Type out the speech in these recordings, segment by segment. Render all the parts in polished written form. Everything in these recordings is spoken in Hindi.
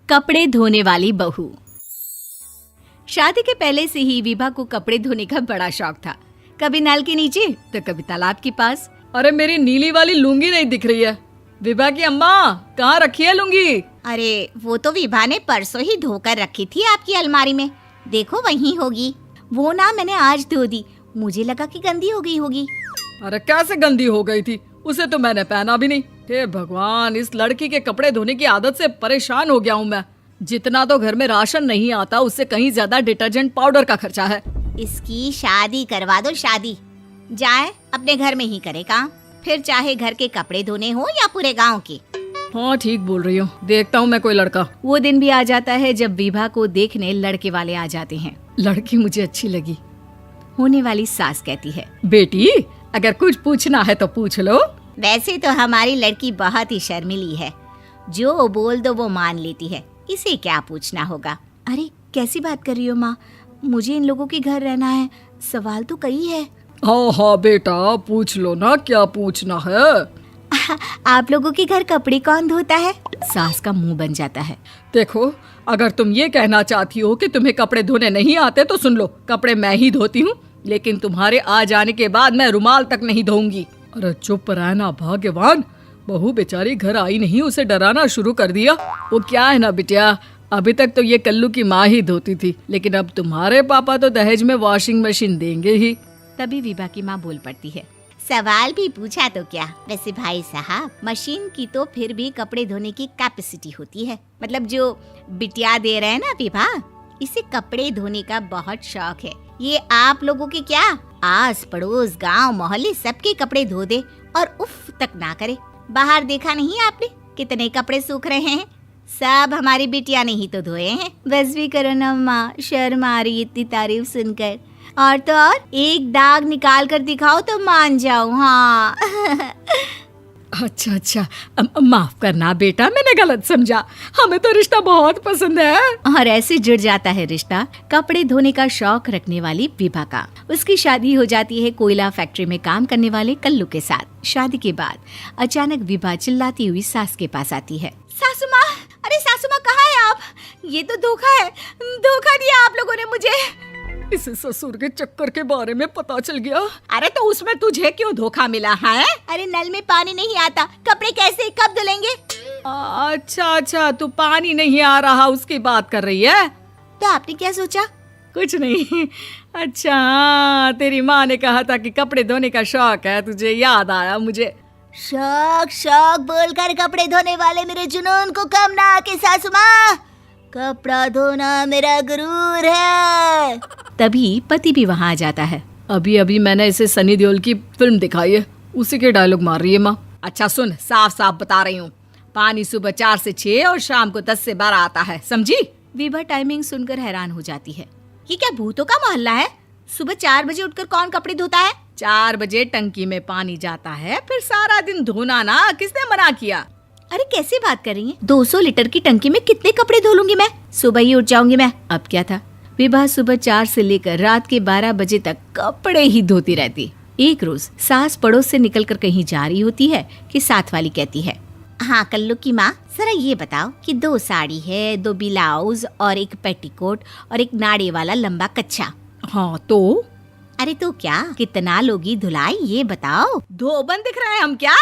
कपड़े धोने वाली बहू। शादी के पहले से ही विभा को कपड़े धोने का बड़ा शौक था। कभी नल के नीचे तो कभी तालाब के पास। अरे मेरी नीली वाली लुंगी नहीं दिख रही है। विभा की अम्मा, कहाँ रखी है लुंगी? अरे वो तो विभा ने परसों ही धोकर रखी थी आपकी अलमारी में, देखो वहीं होगी। वो ना मैंने आज धो दी, मुझे लगा कि गंदी हो गई होगी। अरे कैसे गंदी हो गई थी? उसे तो मैंने पहना भी नहीं। हे भगवान, इस लड़की के कपड़े धोने की आदत से परेशान हो गया हूँ मैं। जितना तो घर में राशन नहीं आता, उससे कहीं ज्यादा डिटर्जेंट पाउडर का खर्चा है। इसकी शादी करवा दो, शादी जाए अपने घर में ही करे काम, फिर चाहे घर के कपड़े धोने हो या पूरे गांव के। हाँ ठीक बोल रही हूँ, देखता हूँ मैं कोई लड़का। वो दिन भी आ जाता है जब विभा को देखने लड़के वाले आ जाते हैं। लड़की मुझे अच्छी लगी। होने वाली सास कहती है, बेटी अगर कुछ पूछना है तो पूछ लो। वैसे तो हमारी लड़की बहुत ही शर्मीली है, जो बोल दो वो मान लेती है, इसे क्या पूछना होगा। अरे कैसी बात कर रही हो माँ, मुझे इन लोगों के घर रहना है, सवाल तो कई है। हाँ हाँ बेटा, पूछ लो ना, क्या पूछना है। आप लोगों के घर कपड़े कौन धोता है? सास का मुंह बन जाता है। देखो, अगर तुम ये कहना चाहती हो कि तुम्हें कपड़े धोने नहीं आते तो सुन लो, कपड़े मैं ही धोती हूँ, लेकिन तुम्हारे आ जाने के बाद मैं रुमाल तक नहीं धोऊंगी। अरे चुप रहना भाग्यवान, बहू बेचारी घर आई नहीं, उसे डराना शुरू कर दिया। वो क्या है ना बिटिया, अभी तक तो ये कल्लू की माँ ही धोती थी, लेकिन अब तुम्हारे पापा तो दहेज में वॉशिंग मशीन देंगे ही। तभी विभा की माँ बोल पड़ती है, सवाल भी पूछा तो क्या। वैसे भाई साहब, मशीन की तो फिर भी कपड़े धोने की कैपेसिटी होती है। मतलब जो बिटिया दे रहे हैं ना विभा, इसे कपड़े धोने का बहुत शौक है। ये आप लोगों के क्या, आस पड़ोस गांव मोहल्ले सबके कपड़े धो दे और उफ तक ना करे। बाहर देखा नहीं आपने कितने कपड़े सूख रहे हैं? सब हमारी बिटिया ने ही तो धोए हैं। बस भी करो ना माँ, शर्म आ रही इतनी तारीफ सुनकर। और तो और एक दाग निकाल कर दिखाओ तो मान जाओ। हाँ अच्छा, माफ करना बेटा, मैंने गलत समझा। हमें तो रिश्ता बहुत पसंद है। और ऐसे जुड़ जाता है रिश्ता कपड़े धोने का शौक रखने वाली विभा का। उसकी शादी हो जाती है कोयला फैक्ट्री में काम करने वाले कल्लू के साथ। शादी के बाद अचानक विभा चिल्लाती हुई सास के पास आती है। सासू माँ, अरे सासू माँ कहाँ है आप? ये तो धोखा है, धोखा दिया आप लोगों ने मुझे। इसे ससुर के चक्कर के बारे में पता चल गया। अरे तो उसमें तुझे क्यों धोखा मिला है? अरे नल में पानी नहीं आता, कपड़े कैसे कब धुलेंगे? अच्छा, तू पानी नहीं आ रहा उसकी बात कर रही है। तो आपने क्या सोचा? कुछ नहीं। अच्छा, तेरी माँ ने कहा था कि कपड़े धोने का शौक है तुझे, याद आया मुझे। शौक बोलकर कपड़े धोने वाले मेरे जुनून को कम ना आके सासू माँ, कपड़ा धोना मेरा गुरूर है। तभी पति भी वहाँ आ जाता है। अभी मैंने इसे सनी देओल की फिल्म दिखाई है, उसी के डायलॉग मार रही है माँ। अच्छा सुन, साफ साफ बता रही हूँ, पानी सुबह 4 से 6 और शाम को 10 से 12 आता है, समझी? विभा टाइमिंग सुनकर हैरान हो जाती है। ये क्या भूतों का मोहल्ला है? सुबह 4 बजे उठकर कौन कपड़े धोता है? 4 बजे टंकी में पानी जाता है, फिर सारा दिन धोना ना, किसने मना किया? अरे कैसी बात कर रही हैं? 200 लीटर की टंकी में कितने कपड़े धो लूंगी मैं? सुबह ही उठ जाऊंगी मैं। अब क्या था, विभा सुबह 4 से लेकर रात के 12 बजे तक कपड़े ही धोती रहती। एक रोज सास पड़ोस से निकलकर कहीं जा रही होती है कि साथ वाली कहती है, हाँ कल्लू की माँ, जरा ये बताओ कि 2 साड़ी है, 2 ब्लाउज और एक पेटीकोट और एक नाड़े वाला लंबा कच्छा। हाँ तो? अरे तो क्या, कितना लोगी धुलाई ये बताओ। धोबन दिख रहे हैं हम क्या?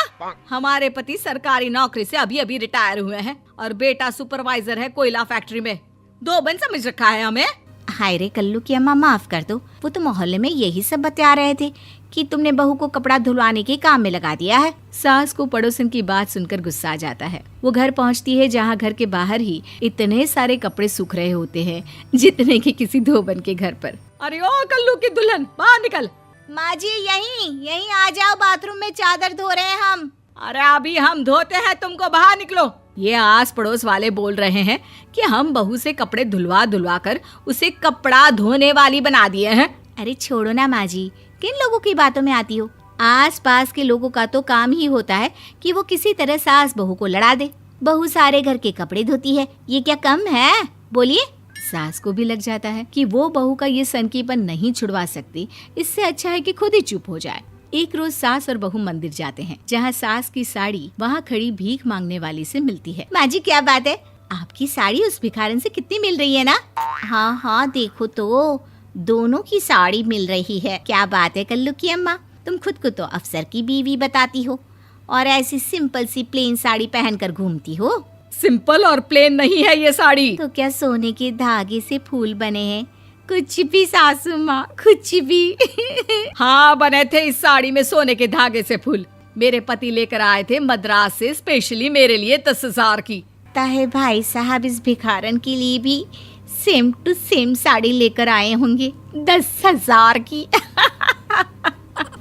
हमारे पति सरकारी नौकरी से अभी रिटायर हुए हैं और बेटा सुपरवाइजर है कोयला फैक्ट्री में। धोबन समझ रखा है हमें? हाय रे कल्लू की अम्मा, माफ कर दो, वो तो मोहल्ले में यही सब बता रहे थे कि तुमने बहू को कपड़ा धुलवाने के काम में लगा दिया है। सास को पड़ोसन की बात सुनकर गुस्सा आ जाता है। वो घर पहुंचती है जहां घर के बाहर ही इतने सारे कपड़े सूख रहे होते हैं जितने कि किसी धोबन के घर पर। अरे ओ कल्लू की दुल्हन, बाहर निकल। माँ जी यहीं आ जाओ, बाथरूम में चादर धो रहे हैं हम। अरे अभी हम धोते हैं, तुमको बाहर निकलो। ये आस पड़ोस वाले बोल रहे हैं कि हम बहू से कपड़े धुलवा कर उसे कपड़ा धोने वाली बना दिए हैं। अरे छोड़ो ना माँ जी, किन लोगों की बातों में आती हो? आस पास के लोगों का तो काम ही होता है कि वो किसी तरह सास बहू को लड़ा दे। बहू सारे घर के कपड़े धोती है, ये क्या कम है? बोलिए। सास को भी लग जाता है कि वो बहू का ये सनकीपन नहीं छुड़वा सकती, इससे अच्छा है कि खुद ही चुप हो जाए। एक रोज सास और बहू मंदिर जाते हैं, जहाँ सास की साड़ी वहाँ खड़ी भीख मांगने वाली से मिलती है। माँ जी क्या बात है, आपकी साड़ी उस भिखारन से कितनी मिल रही है ना? हाँ हाँ, देखो तो दोनों की साड़ी मिल रही है। क्या बात है कल्लू की अम्मा, तुम खुद को तो अफसर की बीवी बताती हो और ऐसी सिंपल सी प्लेन साड़ी पहनकर घूमती हो। सिंपल और प्लेन नहीं है ये साड़ी। तो क्या सोने के धागे से फूल बने हैं? कुछ भी सासू माँ, कुछ भी। हाँ, बने थे इस साड़ी में सोने के धागे से फूल। मेरे पति लेकर आए थे मद्रास से स्पेशली मेरे लिए 10,000 की। ताहे भाई साहब इस भिखारन के लिए भी सेम टू सेम साड़ी लेकर आए होंगे 10,000 की।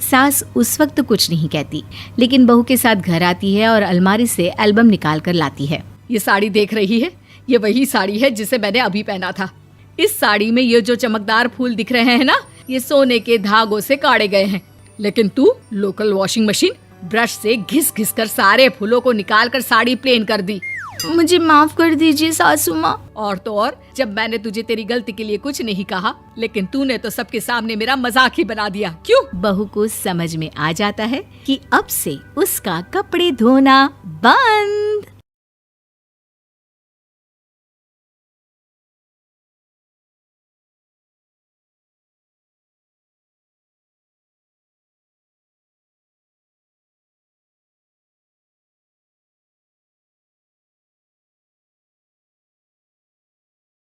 सास उस वक्त तो कुछ नहीं कहती, लेकिन बहू के साथ घर आती है और अलमारी से एल्बम निकाल कर लाती है। ये साड़ी देख रही है, ये वही साड़ी है जिसे मैंने अभी पहना था। इस साड़ी में ये जो चमकदार फूल दिख रहे हैं ना, ये सोने के धागों से काढ़े गए हैं। लेकिन तू लोकल वॉशिंग मशीन ब्रश से घिस घिस कर सारे फूलों को निकाल कर साड़ी प्लेन कर दी। मुझे माफ कर दीजिए सासू माँ। और तो और, जब मैंने तुझे तेरी गलती के लिए कुछ नहीं कहा, लेकिन तूने तो सबके सामने मेरा मजाक ही बना दिया। क्यों? बहू को समझ में आ जाता है कि अब से उसका कपड़े धोना बंद।